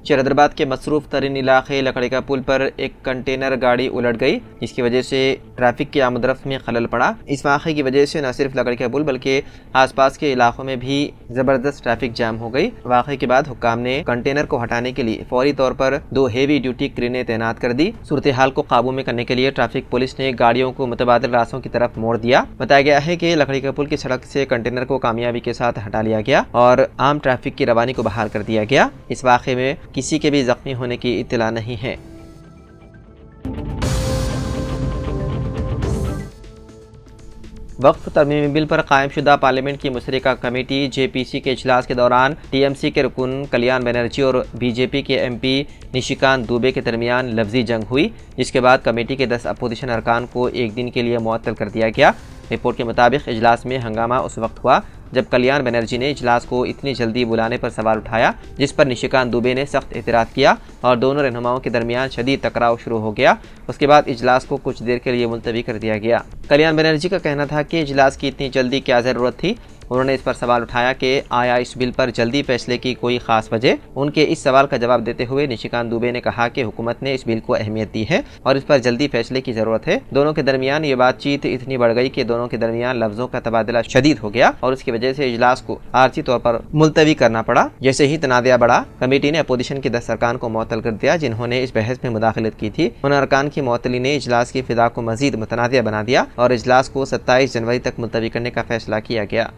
हैदराबाद के मसरूफ तरीन इलाके लकड़ी का पुल पर एक कंटेनर गाड़ी उलट गई, जिसकी वजह से ट्रैफिक की आमदरफ्त में खलल पड़ा। इस वाक़े की वजह से न सिर्फ लकड़ी का पुल बल्कि आसपास के इलाकों में भी ज़बरदस्त ट्रैफिक जाम हो गई। वाक़े के बाद हुक्काम ने कंटेनर को हटाने के लिए फौरी तौर पर 2 हेवी ड्यूटी क्रेनें तैनात कर दी। सूरत हाल को काबू में करने के लिए ट्रैफिक पुलिस ने गाड़ियों को मुतबादिल रास्तों की तरफ मोड़ दिया। बताया गया है कि लकड़ी का पुल की सड़क से कंटेनर को कामयाबी के साथ हटा लिया गया और आम ट्रैफिक की रवानी को बहाल कर दिया गया। इस वाक़े में किसी के भी जख्मी होने की इत्तला नहीं है। वक्फ तरमीमी बिल पर कायम शुदा पार्लियामेंट की मुशतरका कमेटी JPC के इजलास के दौरान TMC के रुकन कल्याण बनर्जी और BJP के MP निशिकांत दुबे के दरमियान लफ्जी जंग हुई, जिसके बाद कमेटी के 10 अपोजिशन अरकान को एक दिन के लिए मुअत्तल कर दिया गया। रिपोर्ट के मुताबिक इजलास में हंगामा उस वक्त हुआ जब कल्याण बनर्जी ने इजलास को इतनी जल्दी बुलाने पर सवाल उठाया, जिस पर निशिकांत दुबे ने सख्त एतराज़ किया और दोनों रहनुमाओं के दरमियान शदीद टकराव शुरू हो गया। उसके बाद इजलास को कुछ देर के लिए मुलतवी कर दिया गया। कल्याण बनर्जी का कहना था कि इजलास की इतनी जल्दी क्या ज़रूरत थी। उन्होंने इस पर सवाल उठाया कि आया इस बिल पर जल्दी फैसले की कोई खास वजह। उनके इस सवाल का जवाब देते हुए निशिकांत दुबे ने कहा कि हुकूमत ने इस बिल को अहमियत दी है और इस पर जल्दी फैसले की जरूरत है। दोनों के दरमियान ये बातचीत इतनी बढ़ गई कि दोनों के दरमियान लफ्जों का तबादला शदीद हो गया और उसकी वजह से इजलास को आर्जी तौर पर मुलतवी करना पड़ा। जैसे ही तनाज़ा बढ़ा, कमेटी ने अपोजिशन के 10 अरकान को मुअत्तल कर दिया, जिन्होंने इस बहस में मुदाखलत की थी। उन अरकान की मुअत्तली ने इजलास की फिजा को मजीद मुतनाज़ा बना दिया और इजलास को 27 जनवरी तक मुलतवी करने का फैसला किया गया।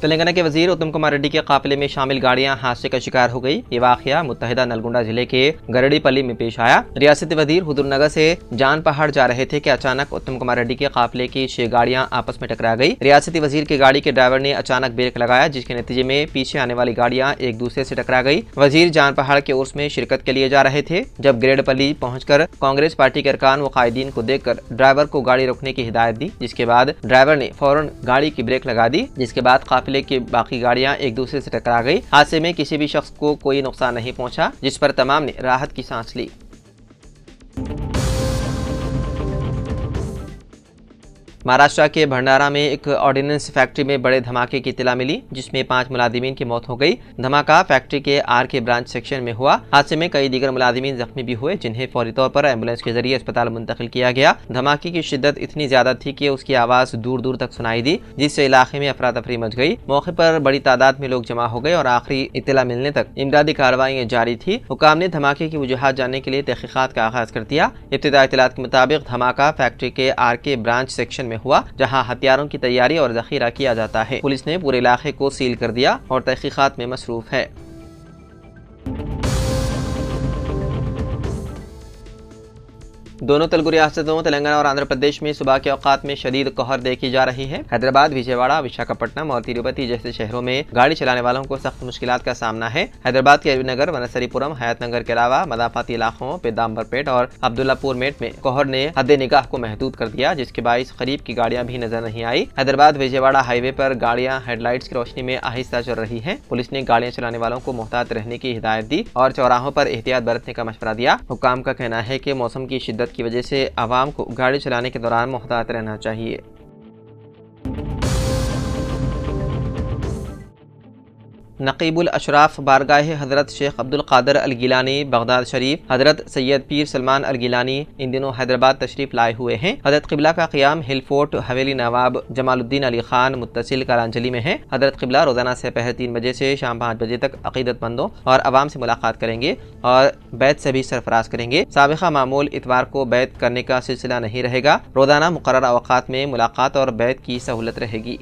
तेलंगाना के वजीर उत्तम कुमार रेड्डी के काफिले में शामिल गाड़ियां हादसे का शिकार हो गई। ये वाकया मुत्तहिदा नलगुंडा जिले के गरड़ीपल्ली में पेश आया। रियासती वजीर हुजूरनगर से जान पहाड़ जा रहे थे कि अचानक उत्तम कुमार रेड्डी के काफिले की 6 गाड़ियां आपस में टकरा गई। रियासती वजीर की गाड़ी के ड्राइवर ने अचानक ब्रेक लगाया, जिसके नतीजे में पीछे आने वाली गाड़ियां एक दूसरे से टकरा गई। वजीर जान पहाड़ के उर्स में शिरकत के लिए जा रहे थे जब गिरडपल्ली पहुंचकर कांग्रेस पार्टी के अरकान व कायदीन को देखकर ड्राइवर को गाड़ी रोकने की हिदायत दी, जिसके बाद ड्राइवर ने फौरन गाड़ी की ब्रेक लगा दी, जिसके बाद काफिले की बाकी गाड़ियां एक दूसरे से टकरा गई। हादसे में किसी भी शख्स को कोई नुकसान नहीं पहुंचा, जिस पर तमाम ने राहत की सांस ली। महाराष्ट्र के भंडारा में एक ऑर्डिनेंस फैक्ट्री में बड़े धमाके की इत्तला मिली, जिसमें 5 मुलाजिमीन की मौत हो गई। धमाका फैक्ट्री के RK ब्रांच सेक्शन में हुआ। हादसे में कई दीगर मुलाजिमीन जख्मी भी हुए, जिन्हें फौरी तौर पर एम्बुलेंस के जरिए अस्पताल मुंतकिल किया गया। धमाके की शिद्दत इतनी ज्यादा थी कि उसकी आवाज दूर दूर तक सुनाई दी, जिससे इलाके में अफरा तफरी मच गई। मौके पर बड़ी तादाद में लोग जमा हो गए और आखिरी इत्तला मिलने तक इमदादी कार्रवाई जारी थी। हुकाम ने धमाके की वजूहात जानने के लिए तहकीकात का आगाज कर दिया। इब्तिदाई इत्तलात के मुताबिक धमाका फैक्ट्री के RK ब्रांच सेक्शन में हुआ, जहां हथियारों की तैयारी और जखीरा किया जाता है। पुलिस ने पूरे इलाके को सील कर दिया और तहकीकात में मसरूफ है। दोनों तेलुगु रियासतों तेलंगाना और आंध्र प्रदेश में सुबह के औकात में शदीद कहर देखी जा रही है। हैदराबाद, विजयवाड़ा, विशाखापट्टनम और तिरुपति जैसे शहरों में गाड़ी चलाने वालों को सख्त मुश्किलात का सामना है। हैदराबाद के नगर, वनसरीपुरम, हयातनगर के अलावा मदाफाती इलाकों पेदाम्बरपेट और अब्दुल्लापुर मेट में कहर ने हद निगाह को महदूद कर दिया, जिसके बाइस करीब की गाड़ियां भी नजर नहीं आई। हैदराबाद विजयवाड़ा हाईवे पर गाड़ियां हेडलाइट्स की रोशनी में आहिस्ता चल रही है। पुलिस ने गाड़ियां चलाने वालों को मोहतात रहने की हिदायत दी और चौराहों पर एहतियात बरतने का मशवरा दिया। हुकाम का कहना है कि मौसम की शिद्दत की वजह से आवाम को गाड़ी चलाने के दौरान मोहतात रहना चाहिए। नकीबुल अशराफ बारगाह हज़रत शेख अब्दुल कादिर अल गिलानी बगदाद शरीफ हज़रत सैयद पीर सलमान अल गिलानी इन दिनों हैदराबाद तशरीफ लाए हुए हैं। हज़रत क़िबला का क़ियाम हिल फोर्ट हवेली नवाब जमालुद्दीन अली खान मुत्तसिल करांजली में है। हज़रत क़िबला रोज़ाना से पहर 3 बजे से शाम 5 बजे तक अक़ीदतमंदों और अवाम से मुलाकात करेंगे और बैत से भी सरफराज करेंगे। साबिक़ा मामूल इतवार को बैत करने का सिलसिला नहीं रहेगा। रोज़ाना मुक़र्रर अवक़ात में मुलाकात और बैत की सहूलत रहेगी।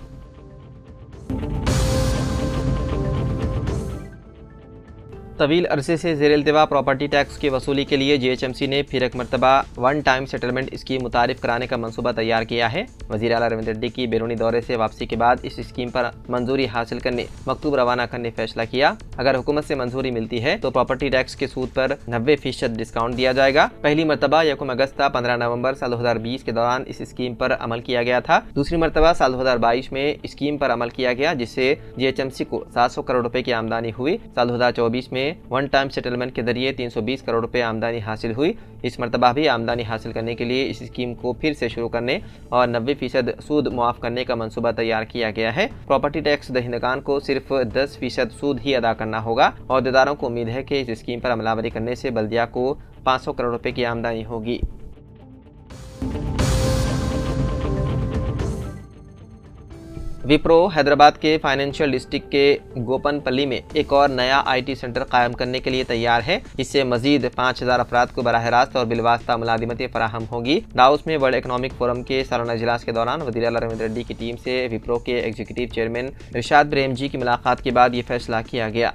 तवील अरसे से ज़ेर इल्तिवा प्रॉपर्टी टैक्स की वसूली के लिए GHMC ने फिर एक मरतबा 1 टाइम सेटलमेंट स्कीम मुतारिफ कराने का मंसूबा तैयार किया है। वज़ीर आला रविंद्र रेड्डी की बैरूनी दौरे से वापसी के बाद इस स्कीम पर मंजूरी हासिल करने मकतूब रवाना करने फैसला किया। अगर हुकूमत से मंजूरी मिलती है तो प्रॉपर्टी टैक्स के सूद पर 90% डिस्काउंट दिया जाएगा। पहली मरतबा 1 अगस्त 15 नवंबर साल 2020 के दौरान इस स्कीम पर अमल किया गया था। दूसरी मरतबा साल 2022 में स्कीम पर अमल किया गया, जिससे GHMC को 700 करोड़ रुपए की आमदनी हुई। साल 2024 में में वन टाइम सेटलमेंट के जरिए 320 करोड़ रुपए आमदनी हासिल हुई। इस मरतबा भी आमदनी हासिल करने के लिए इस स्कीम को फिर से शुरू करने और 90% सूद मुआफ करने का मंसूबा तैयार किया गया है। प्रॉपर्टी टैक्स दहिंदगान को सिर्फ 10% सूद ही अदा करना होगा। अहदेदारों को उम्मीद है कि इस स्कीम पर अमलावरी करने से बल्दिया को 500 करोड़ रुपए की आमदनी होगी। विप्रो हैदराबाद के फाइनेंशियल डिस्ट्रिक्ट के गोपनपल्ली में एक और नया IT सेंटर कायम करने के लिए तैयार है। इससे मजीद 5000 अफराद को बराह रास्त और बिलवास्ता मुलाजिमतें फराहम होगी। दाउस में वर्ल्ड इकनॉमिक फोरम के सालाना इजलास के दौरान वज़ीर आला रविंद्र रेड्डी की टीम से विप्रो के एग्जीक्यूटिव चेयरमैन इरशाद प्रेम जी की मुलाकात के बाद ये फैसला किया गया।